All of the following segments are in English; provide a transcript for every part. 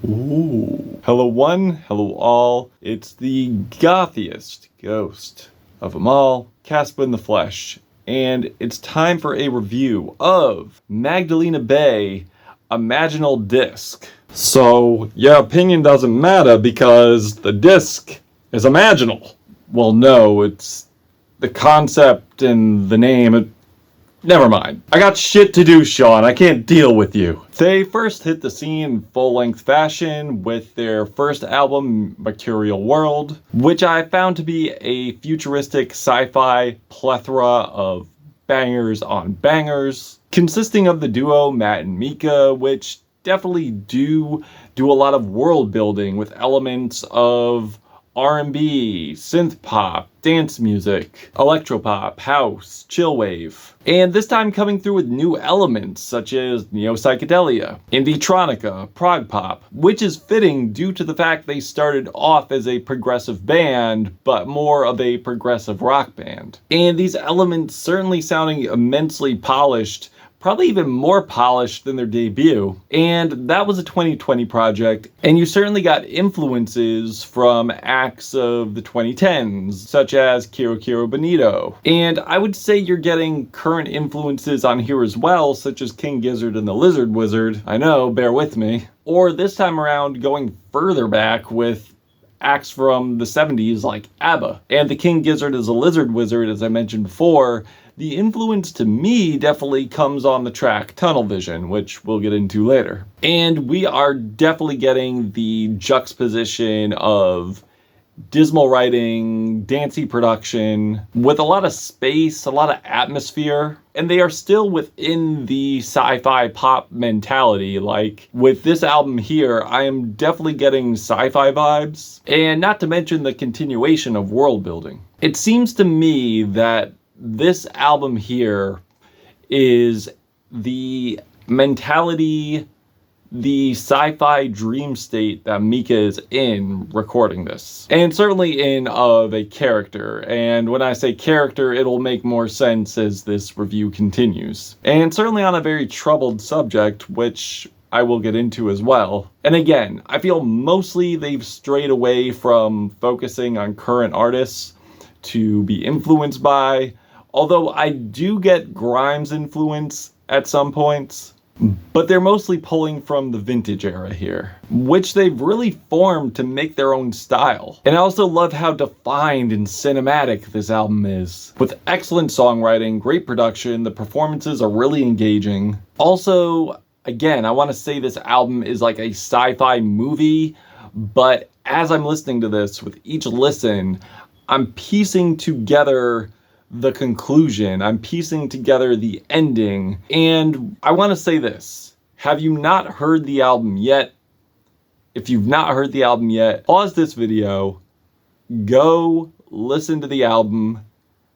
Ooh. Hello one, hello all. It's the gothiest ghost of them all, Casper in the flesh. And it's time for a review of Magdalena Bay, Imaginal disc. So, your opinion doesn't matter because the disc is imaginal. Well, no, it's the concept and the name. Never mind. I got shit to do, Sean. I can't deal with you. They first hit the scene in full-length fashion with their first album, Mercurial World, which I found to be a futuristic sci-fi plethora of bangers on bangers, consisting of the duo Matt and Mica, which definitely do a lot of world building with elements of R&B, synth pop, dance music, electropop, house, chillwave. And this time coming through with new elements such as neo-psychedelia, indie-tronica, prog pop, which is fitting due to the fact they started off as a progressive band, but more of a progressive rock band. And these elements certainly sounding immensely polished, probably even more polished than their debut. And that was a 2020 project, and you certainly got influences from acts of the 2010s, such as Kiro Kiro Bonito. And I would say you're getting current influences on here as well, such as King Gizzard and the Lizard Wizard. I know, bear with me. Or this time around, going further back with acts from the 70s like ABBA. And the King Gizzard is a Lizard Wizard, as I mentioned before. The influence to me definitely comes on the track Tunnel Vision, which we'll get into later. And we are definitely getting the juxtaposition of dismal writing, dancey production, with a lot of space, a lot of atmosphere, and they are still within the sci-fi pop mentality. Like, with this album here, I am definitely getting sci-fi vibes, and not to mention the continuation of world building. It seems to me that this album here is the mentality, the sci-fi dream state that Mica is in recording this. And certainly in of a character. And when I say character, it'll make more sense as this review continues. And certainly on a very troubled subject, which I will get into as well. And again, I feel mostly they've strayed away from focusing on current artists to be influenced by, although I do get Grimes influence at some points, but they're mostly pulling from the vintage era here, which they've really formed to make their own style. And I also love how defined and cinematic this album is. With excellent songwriting, great production, the performances are really engaging. Also, again, I want to say this album is like a sci-fi movie, but as I'm listening to this, with each listen, I'm piecing together the conclusion. I'm piecing together the ending. And I want to say this. Have you not heard the album yet? If you've not heard the album yet, pause this video, go listen to the album.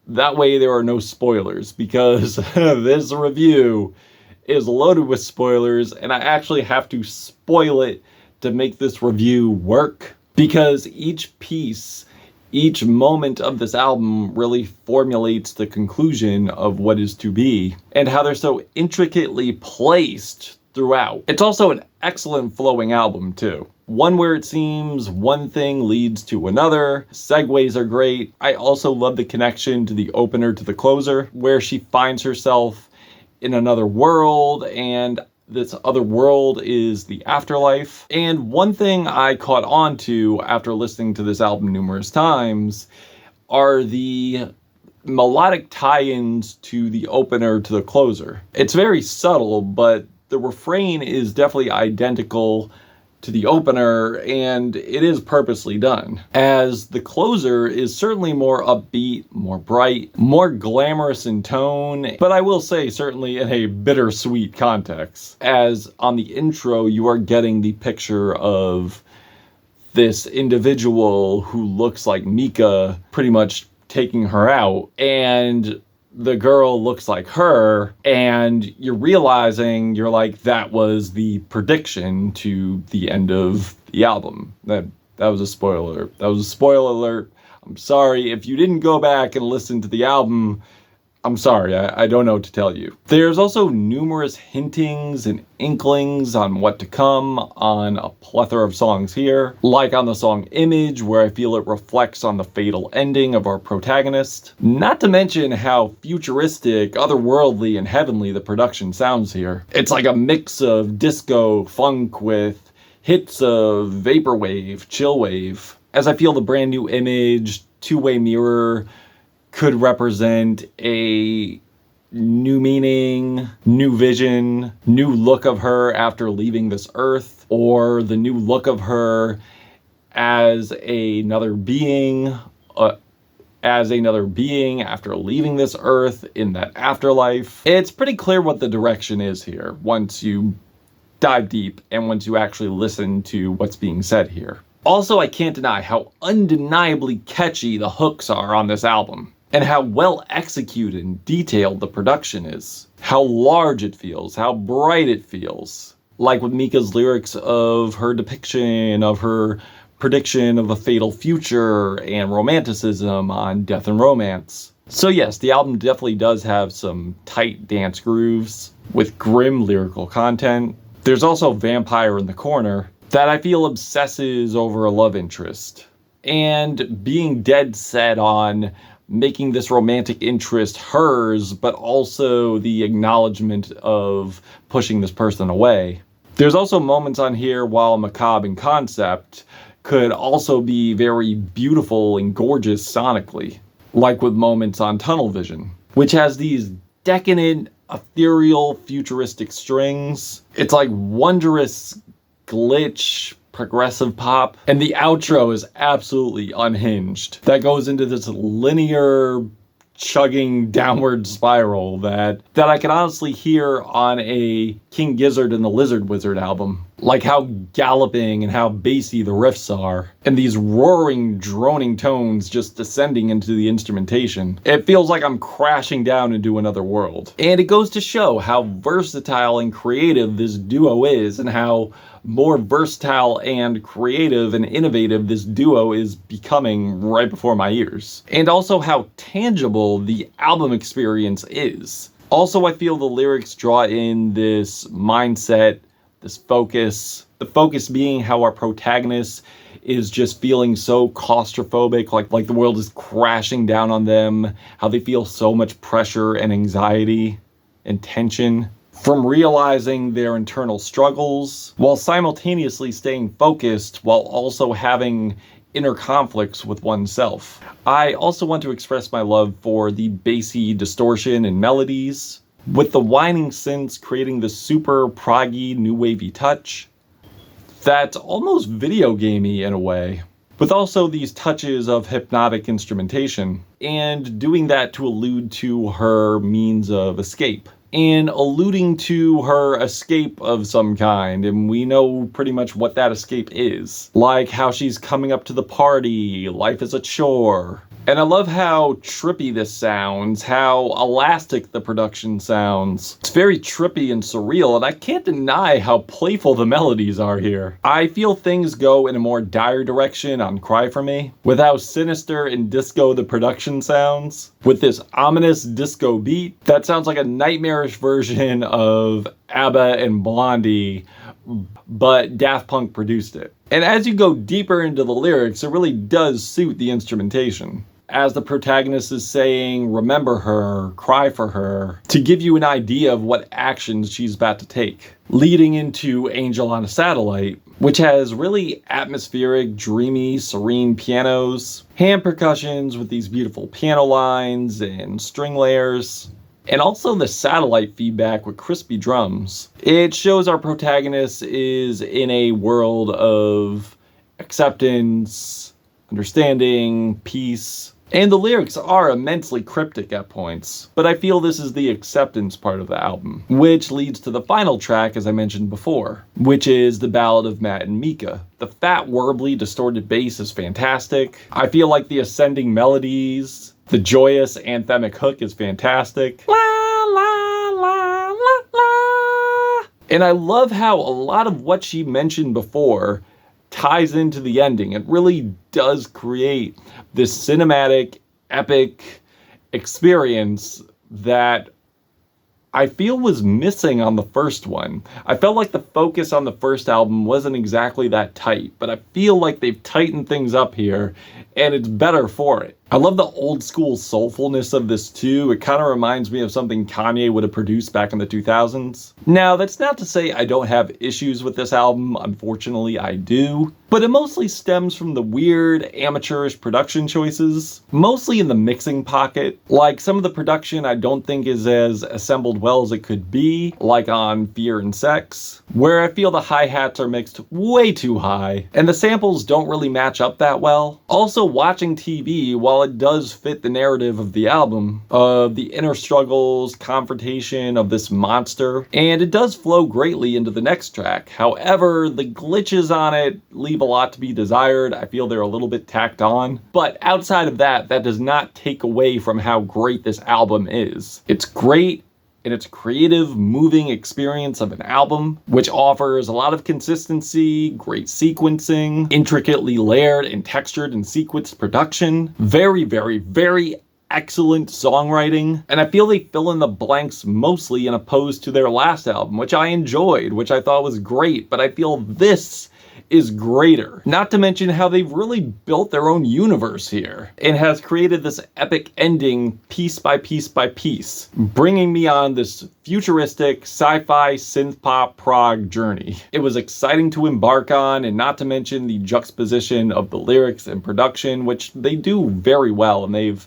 That way there are no spoilers, because this review is loaded with spoilers, and I actually have to spoil it to make this review work, because each piece, each moment of this album really formulates the conclusion of what is to be, and how they're so intricately placed throughout. It's also an excellent flowing album too. One where it seems one thing leads to another. Segues are great. I also love the connection to the opener to the closer, where she finds herself in another world, and this other world is the afterlife. And one thing I caught on to after listening to this album numerous times are the melodic tie-ins to the opener to the closer. It's very subtle, but the refrain is definitely identical to the opener, and it is purposely done, as the closer is certainly more upbeat, more bright, more glamorous in tone, but I will say certainly in a bittersweet context, as on the intro you are getting the picture of this individual who looks like Mica pretty much taking her out, and the girl looks like her, and you're realizing, you're like, that was the prediction to the end of the album. That was a spoiler alert. That was a spoiler alert. I'm sorry if you didn't go back and listen to the album. I'm sorry, I don't know what to tell you. There's also numerous hintings and inklings on what to come on a plethora of songs here, like on the song Image, where I feel it reflects on the fatal ending of our protagonist. Not to mention how futuristic, otherworldly, and heavenly the production sounds here. It's like a mix of disco, funk with hits of Vaporwave, Chillwave. As I feel the brand new Image, two-way mirror, could represent a new meaning, new vision, new look of her after leaving this earth, or the new look of her as another being, after leaving this earth in that afterlife. It's pretty clear what the direction is here once you dive deep and once you actually listen to what's being said here. Also, I can't deny how undeniably catchy the hooks are on this album, and how well executed and detailed the production is. How large it feels, how bright it feels. Like with Mica's lyrics of her depiction of her prediction of a fatal future and romanticism on Death and Romance. So yes, the album definitely does have some tight dance grooves with grim lyrical content. There's also Vampire in the Corner that I feel obsesses over a love interest, and being dead set on making this romantic interest hers, but also the acknowledgement of pushing this person away. There's also moments on here, while macabre in concept, could also be very beautiful and gorgeous sonically, like with moments on Tunnel Vision, which has these decadent, ethereal, futuristic strings. It's like wondrous glitch, progressive pop, and the outro is absolutely unhinged. That goes into this linear chugging downward spiral that I can honestly hear on a King Gizzard and the Lizard Wizard album. Like how galloping and how bassy the riffs are, and these roaring, droning tones just descending into the instrumentation. It feels like I'm crashing down into another world. And it goes to show how versatile and creative this duo is, and how more versatile and creative and innovative this duo is becoming right before my ears. And also how tangible the album experience is. Also, I feel the lyrics draw in this mindset, this focus, the focus being how our protagonist is just feeling so claustrophobic, like the world is crashing down on them, how they feel so much pressure and anxiety and tension from realizing their internal struggles, while simultaneously staying focused while also having inner conflicts with oneself. I also want to express my love for the bassy distortion and melodies, with the whining synths creating the super proggy new wavy touch that's almost video gamey in a way, with also these touches of hypnotic instrumentation, and doing that to allude to her means of escape, and alluding to her escape of some kind, and we know pretty much what that escape is. Like how she's coming up to the party, life is a chore. And I love how trippy this sounds, how elastic the production sounds. It's very trippy and surreal, and I can't deny how playful the melodies are here. I feel things go in a more dire direction on Cry For Me, with how sinister and disco the production sounds, with this ominous disco beat that sounds like a nightmarish version of ABBA and Blondie, but Daft Punk produced it. And as you go deeper into the lyrics, it really does suit the instrumentation, as the protagonist is saying, remember her, cry for her, to give you an idea of what actions she's about to take. Leading into Angel on a Satellite, which has really atmospheric, dreamy, serene pianos, hand percussions with these beautiful piano lines and string layers, and also the satellite feedback with crispy drums. It shows our protagonist is in a world of acceptance, understanding, peace, and the lyrics are immensely cryptic at points, but I feel this is the acceptance part of the album, which leads to the final track, as I mentioned before, which is the Ballad of Matt and Mica. The fat, warbly, distorted bass is fantastic. I feel like the ascending melodies, the joyous anthemic hook is fantastic. La la la la la. And I love how a lot of what she mentioned before ties into the ending. It really does create this cinematic, epic experience that I feel was missing on the first one. I felt like the focus on the first album wasn't exactly that tight, but I feel like they've tightened things up here, and it's better for it. I love the old school soulfulness of this too. It kind of reminds me of something Kanye would have produced back in the 2000s. Now, that's not to say I don't have issues with this album. Unfortunately, I do. But it mostly stems from the weird, amateurish production choices, mostly in the mixing pocket. Like, some of the production I don't think is as assembled well as it could be, like on Fear and Sex, where I feel the hi-hats are mixed way too high, and the samples don't really match up that well. Also, watching TV, while it does fit the narrative of the album, of the inner struggles, confrontation of this monster, and it does flow greatly into the next track. However, the glitches on it leave a lot to be desired. I feel they're a little bit tacked on. But outside of that, that does not take away from how great this album is. It's great, and it's a creative, moving experience of an album, which offers a lot of consistency, great sequencing, intricately layered and textured and sequenced production, very, very, very excellent songwriting, and I feel they fill in the blanks mostly in opposed to their last album, which I enjoyed, which I thought was great, but I feel this is greater. Not to mention how they've really built their own universe here and has created this epic ending piece by piece by piece, bringing me on this futuristic sci-fi synth pop prog journey. It was exciting to embark on, and not to mention the juxtaposition of the lyrics and production, which they do very well, and they've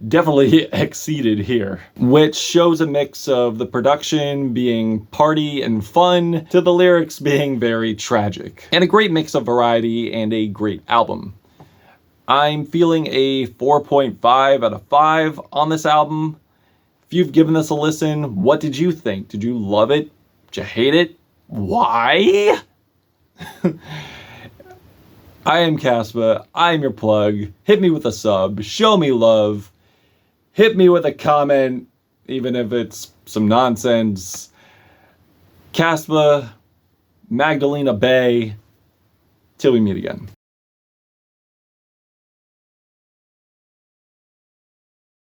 definitely exceeded here, which shows a mix of the production being party and fun to the lyrics being very tragic, and a great mix of variety and a great album. I'm feeling a 4.5 out of 5 on this album. If you've given this a listen, what did you think? Did you love it? Did you hate it? Why? I am Caspa. I am your plug. Hit me with a sub. Show me love. Hit me with a comment, even if it's some nonsense. Caspa, Magdalena Bay, till we meet again.